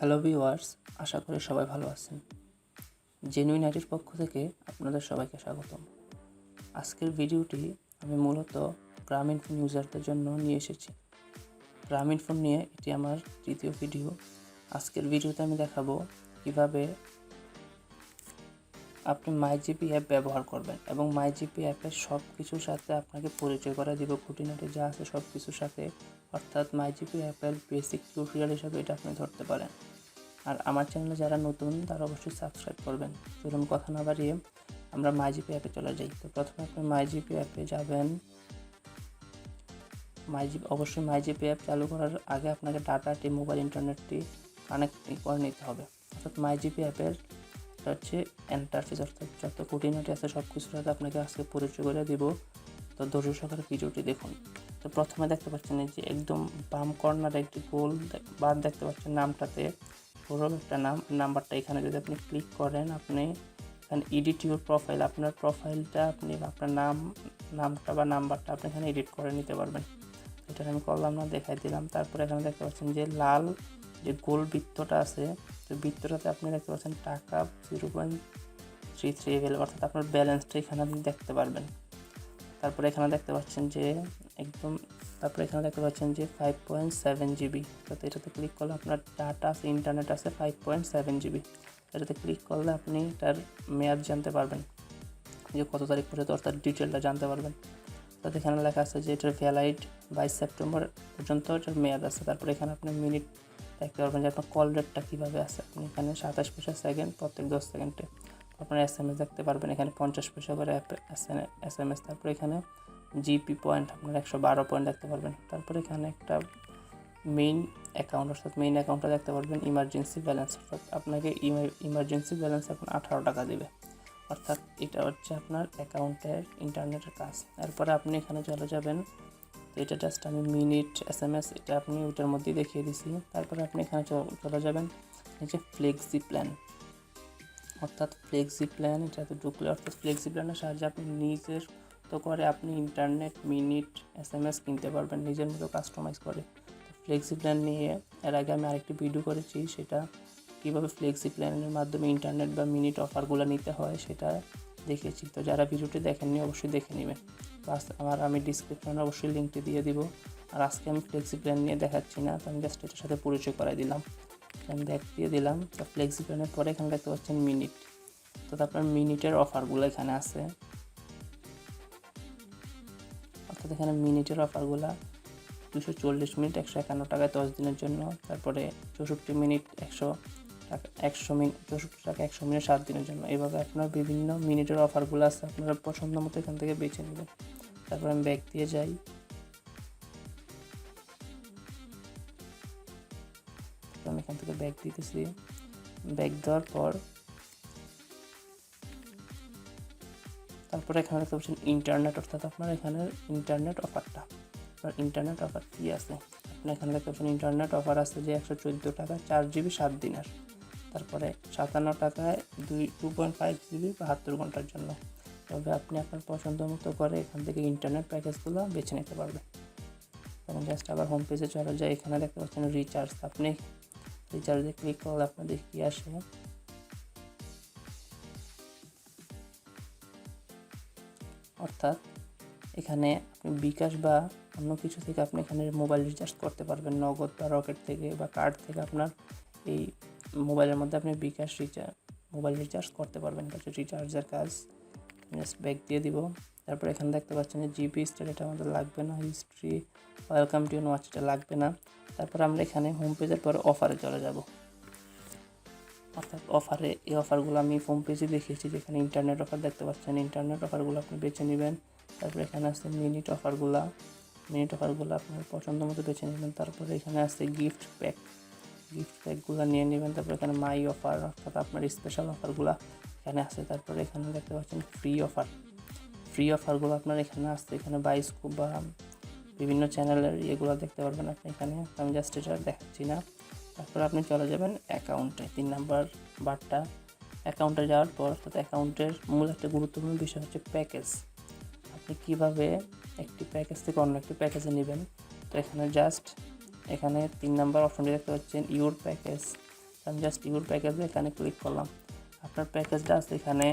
Hello viewers, আশা করি সবাই ভালো আছেন। জেনুইন আইডির পক্ষ থেকে আপনাদের সবাইকে স্বাগতম। আজকের ভিডিওটি আমি মূলত গ্রামীণ ফোন ইউজারদের জন্য নিয়ে এসেছি। গ্রামীণ ফোন নিয়ে এটি আমার তৃতীয় ভিডিও। আজকের ভিডিওতে আমি দেখাবো কিভাবে আপনি মাইজিপি অ্যাপ ব্যবহার করবেন এবং মাইজিপি অ্যাপের সব কিছুর সাথে আপনাকে পরিচয় করা দিব, খুঁটিনাটি যা আছে সব কিছুর সাথে। অর্থাৎ মাইজিপি অ্যাপের বেসিক টিউটোরিয়াল হিসাবে এটা আপনি ধরতে পারেন। আর আমার চ্যানেলে যারা নতুন তারা অবশ্যই সাবস্ক্রাইব করবেন। চলুন কথা না বাড়িয়ে আমরা মাইজিপি অ্যাপে চলে যাই। তো প্রথমে আপনি মাইজিপি অ্যাপে যাবেন। অবশ্যই মাইজিপি অ্যাপ চালু করার আগে আপনাকে ডাটাটি, মোবাইল ইন্টারনেটটি কানেক্ট করে নিতে হবে। অর্থাৎ মাইজিপি অ্যাপের হচ্ছে ইন্টারফেস, অর্থাৎ যত খুঁটিনাটি আছে সব কিছুর সাথে আপনাকে আজকে পরিচয় করে দিব। তো ধৈর্য সহকারে ভিডিওটি দেখুন। তো প্রথমে দেখতে পাচ্ছেন এই যে একদম বাম কর্নারে একটি গোল বার দেখতে পাচ্ছেন, নামটাতে পুরো একটা নাম্বারটা এখানে যদি আপনি ক্লিক করেন, আপনি এখানে এডিট ইউর প্রোফাইল, আপনার প্রোফাইলটা আপনি আপনার নামটা বা নাম্বারটা আপনি এখানে এডিট করে নিতে পারবেন। এটা আমি করলাম না, দেখাই দিলাম। তারপরে এখানে দেখতে পাচ্ছেন যে লাল যে গোল বৃত্তটা আছে, তো বৃত্তটাতে আপনি দেখতে পাচ্ছেন টাকা 0.33 অ্যাভেলেবল, অর্থাৎ আপনার ব্যালেন্সটা এখানে আপনি দেখতে পারবেন। তারপরে এখানে দেখতে পাচ্ছেন যে তারপরে এখানে দেখতে পাচ্ছেন যে 5.7 জিবি, তো এটাতে ক্লিক করলে আপনার ডাটা আছে, ইন্টারনেট আছে 5.7 জিবি। এটাতে ক্লিক করলে আপনি তার মেয়াদ জানতে পারবেন যে কত তারিখ পর্যন্ত, অর্থাৎ ডিটেলটা জানতে পারবেন। তো এখানে লেখা আছে যে এটার ভ্যালিড 22 সেপ্টেম্বর পর্যন্ত এটার মেয়াদ আছে। তারপরে এখানে আপনি মিনিট দেখতে পারবেন যে আপনার কল রেটটা কীভাবে আছে। আপনি এখানে 27 পয়সা সেকেন্ড প্রত্যেক 10 সেকেন্ডে। আপনার এসএমএস দেখতে পারবেন, এখানে 50 পয়সা করে এসএমএস। তারপরে এখানে জিপি পয়েন্ট আপনার 112 পয়েন্ট দেখতে পারবেন। তারপরে এখানে একটা মেইন অ্যাকাউন্ট, অর্থাৎ মেইন অ্যাকাউন্টটা দেখতে পারবেন। ইমার্জেন্সি ব্যালেন্স, অর্থাৎ আপনাকে ইমার্জেন্সি ব্যালেন্স এখন 18 টাকা দিবে, অর্থাৎ এটা হচ্ছে আপনার অ্যাকাউন্টের ইন্টারনেটের কাজ। এরপরে আপনি এখানে চলে যাবেন। তো এটা জাস্ট আমি মিনিট এসএমএস এটা আপনি ওইটার মধ্যেই দেখিয়ে দিছি। তারপরে আপনি এখানে চলে যাবেন এই যে ফ্লেক্সি প্ল্যান, অর্থাৎ ফ্লেক্সি প্ল্যান এটাতে ঢুকলে, অর্থাৎ ফ্লেক্সি প্ল্যানের সাহায্যে আপনি নিজের তো করে আপনি ইন্টারনেট, মিনিট, এসএমএস কিনতে পারবেন নিজের মতো কাস্টমাইজ করে। তো ফ্লেক্সি প্ল্যান নিয়ে এর আগে আমি আরেকটি ভিডিও করেছি, সেটা কীভাবে ফ্লেক্সি প্ল্যানের মাধ্যমে ইন্টারনেট বা মিনিট অফারগুলো নিতে হয় সেটা দেখিয়েছি। তো যারা ভিডিওটি দেখেননি অবশ্যই দেখে নেবেন। প্লাস আমি ডিসক্রিপশনে অবশ্যই লিঙ্কটি দিয়ে দিব। আর আজকে আমি ফ্লেক্সি প্ল্যান নিয়ে দেখাচ্ছি না, তো আমি জাস্ট এটার সাথে পরিচয় করাই দিলাম। আমি ব্যাক দিয়ে দিলাম। তো ফ্লেক্সি প্ল্যানের পরে এখানে দেখতে পাচ্ছেন মিনিট, তো আপনার মিনিটের অফারগুলো এখানে আছে। অর্থাৎ এখানে মিনিটের অফারগুলো 240 মিনিট 151 টাকায় 10 দিনের জন্য। তারপরে 64 মিনিট 100 টাকা 64 টাকা 100 মিনিট 7 দিনের জন্য। এইভাবে আপনার বিভিন্ন মিনিটের অফারগুলো আছে, আপনারা পছন্দ মতো এখান থেকে বেছে নেবেন। তারপর আমি ব্যাক দিয়ে যাই। আমি এখান থেকে ব্যাক দিতেছি। ব্যাক দেওয়ার পর তারপরে এখানে দেখতে পাচ্ছেন ইন্টারনেট, অর্থাৎ আপনার এখানে ইন্টারনেট অফারটা, আপনার ইন্টারনেট অফার কী আছে। আপনি এখানে দেখতে পাচ্ছেন ইন্টারনেট অফার আছে যে 114 টাকা 4 জিবি 7 দিনের। তারপরে 57 টাকায় 2.5 জিবি 72 ঘন্টার জন্য। তবে আপনি আপনার পছন্দ মতো করে এখান থেকে ইন্টারনেট প্যাকেজগুলো বেছে নিতে পারবেন। এবং জাস্ট আবার হোম পেজে চলে যায়। এখানে দেখতে পাচ্ছেন রিচার্জ, আপনি রিচার্জে ক্লিক করলে আপনাদের কী আসে, অর্থাৎ এখানে আপনি বিকাশ বা অন্য কিছু থেকে আপনি এখানে মোবাইল রিচার্জ করতে পারবেন, নগদ বা রকেট থেকে বা কার্ড থেকে। আপনার এই মোবাইলের মধ্যে আপনি বিকাশ মোবাইল রিচার্জ করতে পারবেন। এটা হচ্ছে রিচার্জের কাজ। জাস্ট ব্যাক দিয়ে দিব। তারপর এখানে দেখতে পাচ্ছেন যে জিপি স্টার, এটা আমাদের লাগবে না। হিস্ট্রি, ওয়েলকাম টু ওয়াচ, এটা লাগবে না। তারপর আমরা এখানে হোম পেজের পরে অফারে চলে যাব। অর্থাৎ অফারে এই অফারগুলো আমি হোম পেজে দেখিয়েছি, যেখানে ইন্টারনেট অফার দেখতে পাচ্ছেন। ইন্টারনেট অফারগুলো আপনি বেছে নেবেন। তারপরে এখানে আছে মিনিট অফারগুলো আপনার পছন্দ মতো বেছে নেবেন। তারপরে এখানে আছে গিফট প্যাকগুলো নিয়ে নেবেন। তারপরে এখানে মাই অফার, অর্থাৎ আপনার স্পেশাল অফারগুলো এখানে আছে। তারপরে এখানে দেখতে পাচ্ছেন ফ্রি অফারগুলো আপনার এখানে আসছে। এখানে বায়োস্কোপ বা বিভিন্ন চ্যানেলের এগুলো দেখতে পারবেন আপনি এখানে। আমি জাস্ট এটা দেখাচ্ছি না। তারপর আপনি চলে যাবেন অ্যাকাউন্টে, 3 নাম্বার বারটা। অ্যাকাউন্টে যাওয়ার পর, অর্থাৎ অ্যাকাউন্টের মূল একটা গুরুত্বপূর্ণ বিষয় হচ্ছে প্যাকেজ। আপনি কীভাবে একটি প্যাকেজ থেকে অন্য একটি প্যাকেজে নেবেন। তো এখানে 3 নাম্বার অপশনটি দেখতে পাচ্ছেন ইউর প্যাকেজ। আমি জাস্ট ইউর প্যাকেজে এখানে ক্লিক করলাম। আপনার প্যাকেজটা আছে এখানে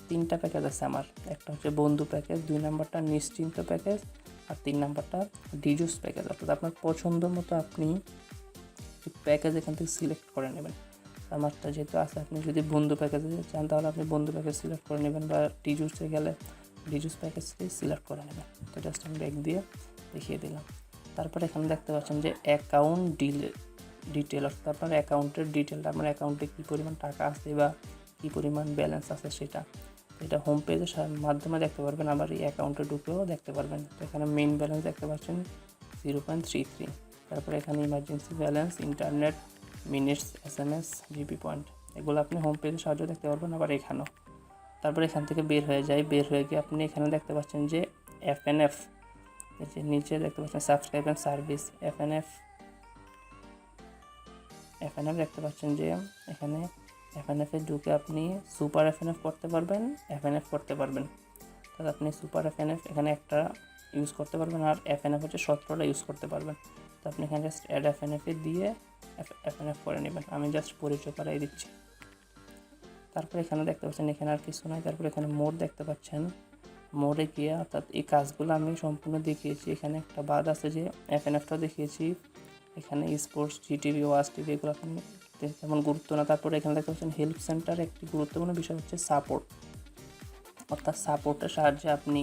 3টা প্যাকেজ আছে আমার। একটা হচ্ছে বন্ধু প্যাকেজ, 2 নাম্বারটা নিশ্চিন্ত প্যাকেজ, আর 3 নাম্বারটা ডিজুস প্যাকেজ। অর্থাৎ আপনার পছন্দ মতো আপনি প্যাকেজ এখান থেকে সিলেক্ট করে নেবেন। আমারটা যেহেতু আছে, আপনি যদি বন্ধু প্যাকেজে চান তাহলে আপনি বন্ধু প্যাকেজ সিলেক্ট করে নেবেন, বা ডিজুসে গেলে ডিজুস প্যাকেজটি সিলেক্ট করে নেবেন। তো জাস্ট আমি ব্যাক দিয়ে দেখিয়ে দিলাম। তারপরে এখানে দেখতে পাচ্ছেন যে অ্যাকাউন্ট ডিটেল, অর্থাৎ আপনার অ্যাকাউন্টের ডিটেলটা, আপনার অ্যাকাউন্টে কী পরিমাণ টাকা আছে বা কী পরিমাণ ব্যালেন্স আছে সেটা এটা হোম পেজের মাধ্যমে দেখতে পারবেন, আবার এই অ্যাকাউন্টে ঢুকেও দেখতে পারবেন। তো এখানে মেইন ব্যালেন্স দেখতে পাচ্ছেন 0.33। তারপরে এখানে emergency balance, internet, minutes, SMS, GB point, এগুলো আপনি হোম পেজের সাহায্যে দেখতে পারবেন, আবার এখানেও। তারপরে এখান থেকে বের হয়ে গিয়ে আপনি এখানে দেখতে পাচ্ছেন যে এফএনএফ, যে নিচে দেখতে পাচ্ছেন সাবস্ক্রাইব অ্যান্ড সার্ভিস, এফএনএফ দেখতে পাচ্ছেন যে এখানে এফএনএফে ঢুকে আপনি সুপার এফএনএফ করতে পারবেন, এফএনএফ করতে পারবেন। তাহলে আপনি সুপার এফএনএফ এখানে একটা ইউজ করতে পারবেন, আর এফএনএফ হচ্ছে 17টা ইউজ করতে পারবেন। তো আপনি এখানে জাস্ট অ্যাড এফএনএফে দিয়ে এফএনএফ করে নেবেন। আমি জাস্ট পরিচয় করাই দিচ্ছি। তারপরে এখানে দেখতে পাচ্ছেন এখানে আর কিছু নয়। তারপরে এখানে মোড দেখতে পাচ্ছেন, মোডে গিয়ে অর্থাৎ এই কাজগুলো আমি সম্পূর্ণ দেখিয়েছি। এখানে একটা বাদ আছে যে এফএনএফটাও দেখিয়েছি, এখানে স্পোর্টস, জিটিভি, ওয়াচ টিভি এগুলো আপনি তেমন গুরুত্ব না। তারপরে এখানে দেখতে পাচ্ছেন হেল্প সেন্টার, একটি গুরুত্বপূর্ণ বিষয় হচ্ছে সাপোর্ট, অর্থাৎ সাপোর্টের সাহায্যে আপনি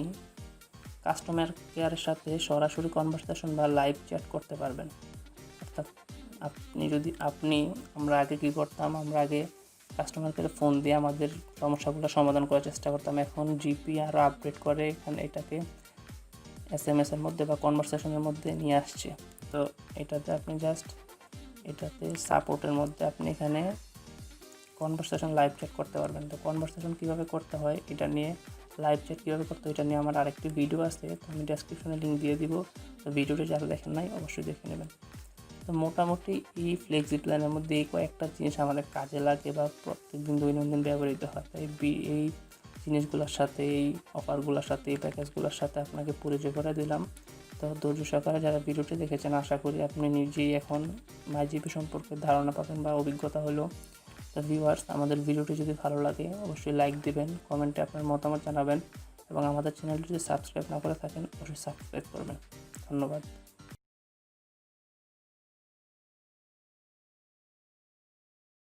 কাস্টমার কেয়ারের সাথে সরাসরি কনভারসেশন বা লাইভ চ্যাট করতে পারবেন। অর্থাৎ আমরা আগে কী করতাম, আমরা আগে কাস্টমার কেয়ারে ফোন দিয়ে আমাদের সমস্যাগুলো সমাধান করার চেষ্টা করতাম। এখন জিপি আরও আপডেট করে এখানে এটাকে এসএমএসের মধ্যে বা কনভারসেশনের মধ্যে নিয়ে আসছে। তো এটাতে সাপোর্টের মধ্যে আপনি এখানে কনভারসেশন লাইভ চ্যাট করতে পারবেন। তো কনভারসেশন কীভাবে করতে হয় এটা নিয়ে, লাইভ চ্যাট কীভাবে করতে হয় এটা নিয়ে আমার আরেকটি ভিডিও আছে, তো আমি ডেসক্রিপশনে লিঙ্ক দিয়ে দিব। তো ভিডিওটি যারা দেখেন নাই অবশ্যই দেখে নেবেন। তো মোটামুটি এই ফ্লেক্সি প্ল্যানের মধ্যে এই কয়েকটা জিনিস আমাদের কাজে লাগে বা প্রত্যেকদিন দৈনন্দিন ব্যবহৃত হয়। তাই এই জিনিসগুলোর সাথে, এই অফারগুলোর সাথে, এই প্যাকেজগুলোর সাথে আপনাকে পরিচয় করে দিলাম। তো ধৈর্য সহকারে যারা ভিডিওটি দেখেছেন, আশা করি আপনি নিজেই এখন মাইজিপি সম্পর্কে ধারণা পাবেন বা অভিজ্ঞতা হলো। তো ভিউয়ার্স, আমাদের ভিডিওটি যদি ভালো লাগে অবশ্যই লাইক দিবেন, কমেন্টে আপনার মতামত জানাবেন, এবং আমাদের চ্যানেলটি যদি সাবস্ক্রাইব না করে থাকেন অবশ্যই সাবস্ক্রাইব করবেন। ধন্যবাদ।